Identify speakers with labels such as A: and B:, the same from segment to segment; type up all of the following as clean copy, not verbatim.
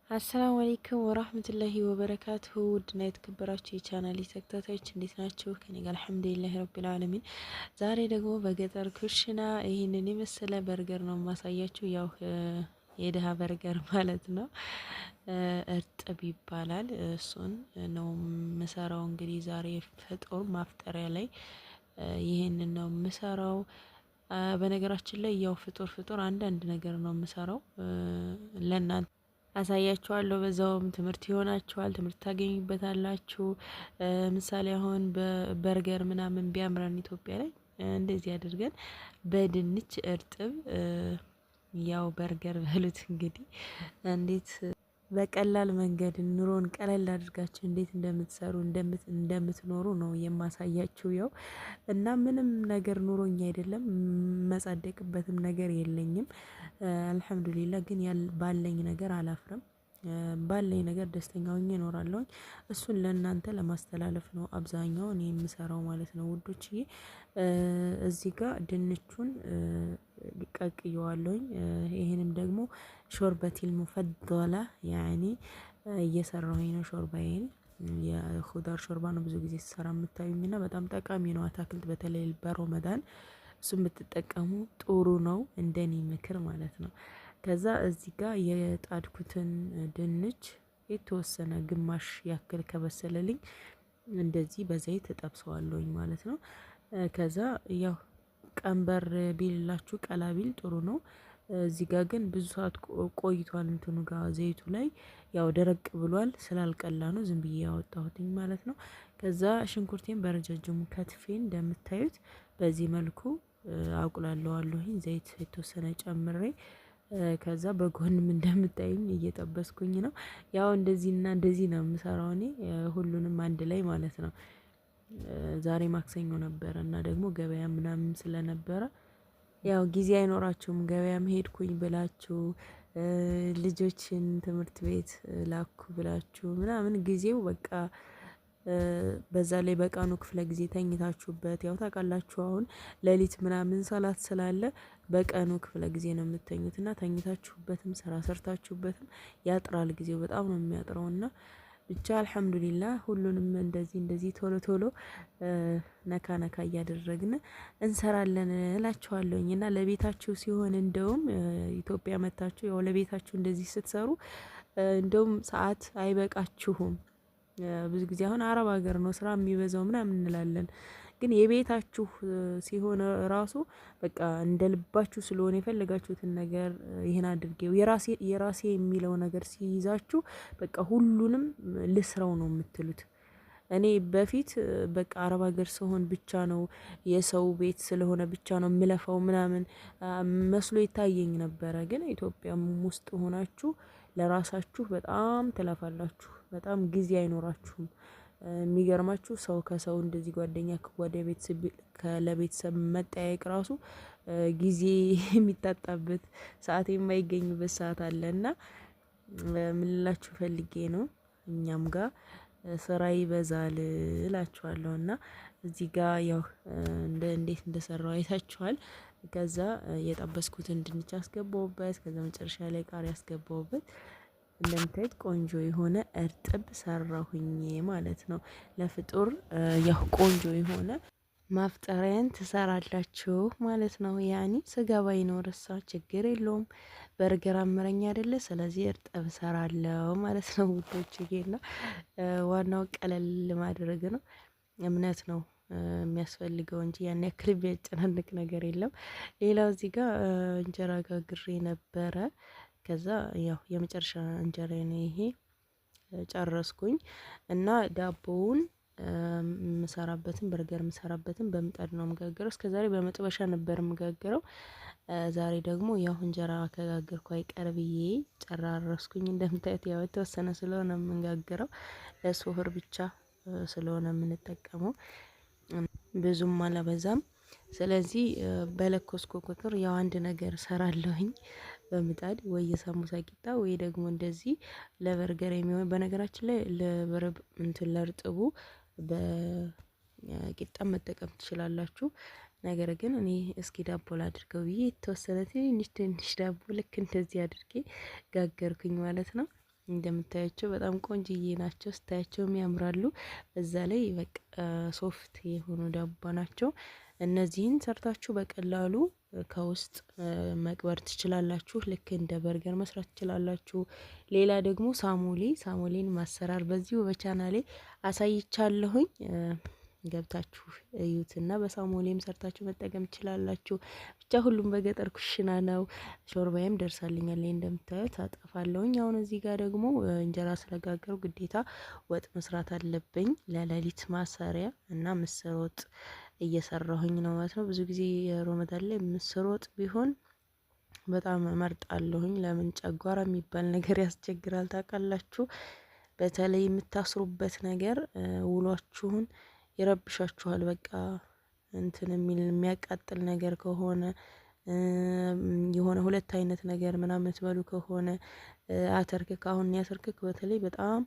A: አሰላሙ አለይኩም ወራህመቱላሂ ወበረካቱሁ ውድና የተከበራችሁ የቻናሌ ተከታታዮች እንዴት ናችሁ? ከኔ ጋር አልሐምዱሊላሂ ረቢል ዓለሚን። ዛሬ ደግሞ በገጠር ኩሽና ይህንን የመሰለ በርገር ነው ማሳያችሁ። ያው የድሃ በርገር ማለት ነው። እርጥብ ይባላል። እሱን ነው ምሰራው። እንግዲህ ዛሬ ፍጡር ማፍጠሪያ ላይ ይህንን ነው ምሰራው። በነገራችን ላይ ያው ፍጡር አንዳንድ ነገር ነው ምሰራው ለእናንተ አሳያችኋለሁ። በዛውም ትምህርት ይሆናችኋል፣ ትምህርት ታገኙበታላችሁ። ምሳሌ አሁን በበርገር ምናምን ቢያምረን ኢትዮጵያ ላይ እንደዚህ አድርገን በድንች እርጥብ ያው በርገር በሉት እንግዲህ እንዴት በቀላል መንገድ ኑሮን ቀለል አድርጋችሁ እንዴት እንደምትሰሩ እንደምትኖሩ ነው የማሳያችሁ። ያው እና ምንም ነገር ኑሮኝ አይደለም መጻደቅበትም ነገር የለኝም። አልሐምዱሊላህ ግን ባለኝ ነገር አላፍርም። ባለኝ ነገር ደስተኛ ሆኜ እኖራለሁ። እሱን ለእናንተ ለማስተላለፍ ነው አብዛኛው እኔ የምሰራው ማለት ነው ውዶችዬ። እዚህ ጋር ድንቹን ቀቅየዋለሁኝ። ይሄንም ደግሞ ሾርበቲል ሙፈደላ ያኔ እየሰራሁኝ ነው ሾርባዬን። የኹዳር ሾርባ ነው ብዙ ጊዜ ስሰራ የምታዩኝና በጣም ጠቃሚ ነው። አታክልት በተለይ በረመዳን እሱን ብትጠቀሙ ጥሩ ነው እንደኔ ምክር ማለት ነው። ከዛ እዚህ ጋር የጣድኩትን ድንች የተወሰነ ግማሽ ያክል ከበሰለልኝ እንደዚህ በዘይት እጠብሰዋለሁኝ ማለት ነው። ከዛ ያው ቀንበር ቢልላችሁ ቀላ ቢል ጥሩ ነው። እዚህ ጋር ግን ብዙ ሰዓት ቆይቷል እንትኑ ጋር ዘይቱ ላይ ያው ደረቅ ብሏል ስላልቀላ ነው ዝም ብዬ ያወጣሁትኝ ማለት ነው። ከዛ ሽንኩርቴን በረጃጅሙ ከትፌ እንደምታዩት በዚህ መልኩ አቁላለዋለሁኝ ዘይት የተወሰነ ጨምሬ። ከዛ በጎንም እንደምታዩኝ እየጠበስኩኝ ነው። ያው እንደዚህና እንደዚህ ነው የምሰራው እኔ ሁሉንም አንድ ላይ ማለት ነው። ዛሬ ማክሰኞ ነበረ እና ደግሞ ገበያ ምናምን ስለነበረ ያው ጊዜ አይኖራችሁም ገበያም ሄድኩኝ ብላችሁ ልጆችን ትምህርት ቤት ላኩ ብላችሁ ምናምን ጊዜው በቃ በዛ ላይ በቀኑ ክፍለ ጊዜ ተኝታችሁበት ያው ታውቃላችሁ አሁን ሌሊት ምናምን ሰላት ስላለ በቀኑ ክፍለ ጊዜ ነው የምትተኙት እና ተኝታችሁበትም ስራ ሰርታችሁበትም ያጥራል ጊዜው በጣም ነው የሚያጥረውና ብቻ አልሐምዱሊላህ ሁሉንም እንደዚህ ቶሎ ቶሎ ነካ ነካ እያደረግን እንሰራለን እላችኋለሁኝ። እና ለቤታችሁ ሲሆን እንደውም ኢትዮጵያ መታችሁ ያው ለቤታችሁ እንደዚህ ስትሰሩ እንደውም ሰዓት አይበቃችሁም። ብዙ ጊዜ አሁን አረብ ሀገር ነው ስራ የሚበዛው ምናምን እንላለን። ግን የቤታችሁ ሲሆን ራሱ በቃ እንደ ልባችሁ ስለሆነ የፈለጋችሁትን ነገር ይሄን አድርጌው የራሴ የሚለው ነገር ሲይዛችሁ በቃ ሁሉንም ልስራው ነው የምትሉት። እኔ በፊት በቃ አረብ ሀገር ስሆን ብቻ ነው የሰው ቤት ስለሆነ ብቻ ነው የምለፋው ምናምን መስሎ ይታየኝ ነበረ። ግን ኢትዮጵያም ውስጥ ሆናችሁ ለራሳችሁ በጣም ትለፋላችሁ፣ በጣም ጊዜ አይኖራችሁም። የሚገርማችሁ ሰው ከሰው እንደዚህ ጓደኛ ከጓደኛ ቤተሰብ ለቤተሰብ መጠያየቅ ራሱ ጊዜ የሚታጣበት ሰዓት የማይገኝበት ሰዓት አለና ምን ልላችሁ ፈልጌ ነው እኛም ጋር ስራ ይበዛል እላችኋለሁ። እና እዚህ ጋር ያው እንዴት እንደሰራው አይታችኋል። ከዛ የጠበስኩትን ድንች አስገባውበት፣ ከዛ መጨረሻ ላይ ቃሪያ አስገባውበት። እንደምታዩት ቆንጆ የሆነ እርጥብ ሰራሁኝ ማለት ነው። ለፍጡር ያው ቆንጆ የሆነ ማፍጠሪያን ትሰራላችሁ ማለት ነው። ያኒ ስጋ ባይኖርሳ ችግር የለውም። በርገር አምረኛ አይደለ? ስለዚህ እርጥብ ሰራለው ማለት ነው ውዶችዬና ዋናው ቀለል ማድረግ ነው። እምነት ነው የሚያስፈልገው እንጂ ያን ያክል የሚያጨናንቅ ነገር የለም። ሌላው እዚህ ጋር እንጀራ ጋግሬ ነበረ። ከዛ ያው የመጨረሻ እንጀራ ነው ይሄ ጨረስኩኝ እና ዳቦውን ምሰራበትን በርገር ምሰራበትን በምጣድ ነው የምጋግረው። እስከዛሬ በመጥበሻ ነበር የምጋግረው። ዛሬ ደግሞ ያው እንጀራ ከጋገርኩ አይቀር ብዬ ጨራረስኩኝ። እንደምታዩት ያው የተወሰነ ስለሆነ የምንጋግረው ለሶህር ብቻ ስለሆነ የምንጠቀመው ብዙም አላበዛም። ስለዚህ በለኮስኩ ቁጥር ያው አንድ ነገር ሰራለሁኝ በምጣድ ወይ የሳሙሳ ቂጣ ወይ ደግሞ እንደዚህ ለበርገር የሚሆን በነገራችን ላይ ለእርጥቡ በቂጣ መጠቀም ትችላላችሁ። ነገር ግን እኔ እስኪ ዳቦ ላድርገው ብዬ የተወሰነ ትንሽ ዳቦ ልክ እንደዚህ አድርጌ ጋገርኩኝ ማለት ነው። እንደምታያቸው በጣም ቆንጅዬ ናቸው። ስታያቸውም ያምራሉ። በዛ ላይ በቃ ሶፍት የሆኑ ዳቦ ናቸው። እነዚህን ሰርታችሁ በቀላሉ ከውስጥ መቅበር ትችላላችሁ። ልክ እንደ በርገር መስራት ትችላላችሁ። ሌላ ደግሞ ሳሞሌን ማሰራር በዚሁ በቻናሌ አሳይቻለሁኝ። ገብታችሁ እዩትና በሳሞሌም ሰርታችሁ መጠቀም ትችላላችሁ። ብቻ ሁሉም በገጠር ኩሽና ነው። ሾርባዬም ደርሳልኛል። እንደምታዩት አጠፋለሁኝ። አሁን እዚህ ጋር ደግሞ እንጀራ ስለጋገሩ ግዴታ ወጥ መስራት አለብኝ ለሌሊት ማሰሪያ እና ምስር ወጥ እየሰራሁኝ ነው ማለት ነው። ብዙ ጊዜ ሮመዳን ላይ ምስር ወጥ ቢሆን በጣም እመርጣለሁኝ። ለምን ጨጓራ የሚባል ነገር ያስቸግራል ታውቃላችሁ። በተለይ የምታስሩበት ነገር ውሏችሁን ይረብሻችኋል። በቃ እንትን የሚል የሚያቃጥል ነገር ከሆነ የሆነ ሁለት አይነት ነገር ምናምን ትበሉ ከሆነ አተርክክ አሁን ያተርክክ በተለይ በጣም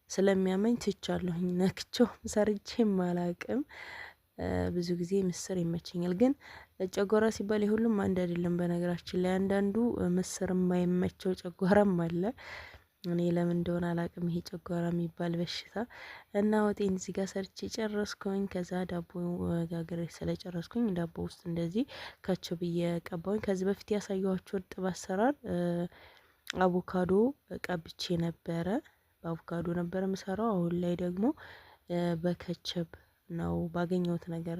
A: ስለሚያመኝ ትቻለሁኝ። ነክቼው ሰርቼም አላቅም። ብዙ ጊዜ ምስር ይመቸኛል። ግን ጨጓራ ሲባል የሁሉም አንድ አይደለም። በነገራችን ላይ አንዳንዱ ምስር የማይመቸው ጨጓራም አለ። እኔ ለምን እንደሆነ አላቅም ይሄ ጨጓራ የሚባል በሽታ እና ወጤን እዚህ ጋር ሰርቼ ጨረስኩኝ። ከዛ ዳቦ ጋግሬ ስለጨረስኩኝ ዳቦ ውስጥ እንደዚህ ካቸው ብዬ ቀባውኝ። ከዚህ በፊት ያሳየኋችሁ እርጥብ አሰራር አቮካዶ ቀብቼ ነበረ። በአቮካዶ ነበረ የምሰራው። አሁን ላይ ደግሞ በከቸብ ነው ባገኘሁት ነገር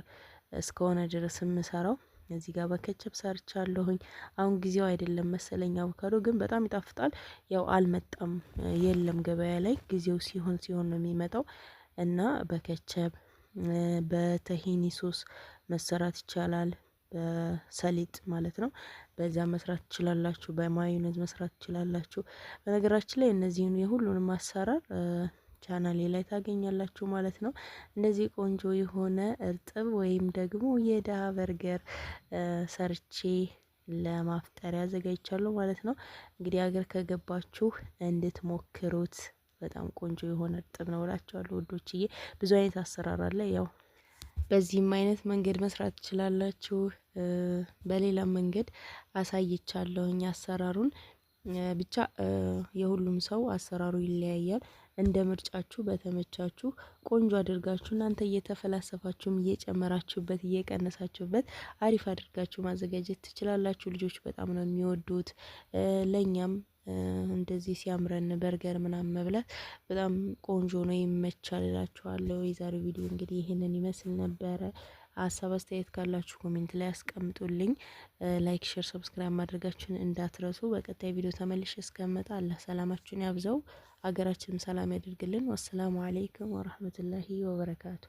A: እስከሆነ ድረስ የምሰራው። እዚህ ጋር በከቸብ ሰርቻለሁኝ። አሁን ጊዜው አይደለም መሰለኝ አቮካዶ ግን በጣም ይጣፍጣል። ያው አልመጣም፣ የለም ገበያ ላይ። ጊዜው ሲሆን ነው የሚመጣው እና በከቸብ በተሂኒ ሶስ መሰራት ይቻላል። በሰሊጥ ማለት ነው። በዛ መስራት ትችላላችሁ። በማዮኔዝ መስራት ትችላላችሁ። በነገራችን ላይ እነዚህን የሁሉንም አሰራር ቻናሌ ላይ ታገኛላችሁ ማለት ነው። እንደዚህ ቆንጆ የሆነ እርጥብ ወይም ደግሞ የደሃ በርገር ሰርቼ ለማፍጠር ያዘጋጅቻለሁ ማለት ነው። እንግዲህ ሀገር ከገባችሁ እንድትሞክሩት። በጣም ቆንጆ የሆነ እርጥብ ነው እላችኋለሁ ውዶችዬ። ብዙ አይነት አሰራር አለ። ያው በዚህም አይነት መንገድ መስራት ትችላላችሁ። በሌላም መንገድ አሳይቻለሁኝ አሰራሩን። ብቻ የሁሉም ሰው አሰራሩ ይለያያል። እንደ ምርጫችሁ በተመቻችሁ ቆንጆ አድርጋችሁ እናንተ እየተፈላሰፋችሁም እየጨመራችሁበት እየቀነሳችሁበት አሪፍ አድርጋችሁ ማዘጋጀት ትችላላችሁ። ልጆች በጣም ነው የሚወዱት። ለኛም እንደዚህ ሲያምረን በርገር ምናምን መብላት በጣም ቆንጆ ነው፣ ይመቻል እላችኋለሁ። የዛሬው ቪዲዮ እንግዲህ ይህንን ይመስል ነበረ። ሀሳብ አስተያየት ካላችሁ ኮሜንት ላይ አስቀምጡልኝ። ላይክ፣ ሼር፣ ሰብስክራይብ ማድረጋችሁን እንዳትረሱ። በቀጣይ ቪዲዮ ተመልሼ እስከመጣ አላህ ሰላማችሁን ያብዛው፣ ሀገራችንም ሰላም ያደርግልን። ወሰላሙ አለይኩም ወራህመቱላሂ ወበረካቱ።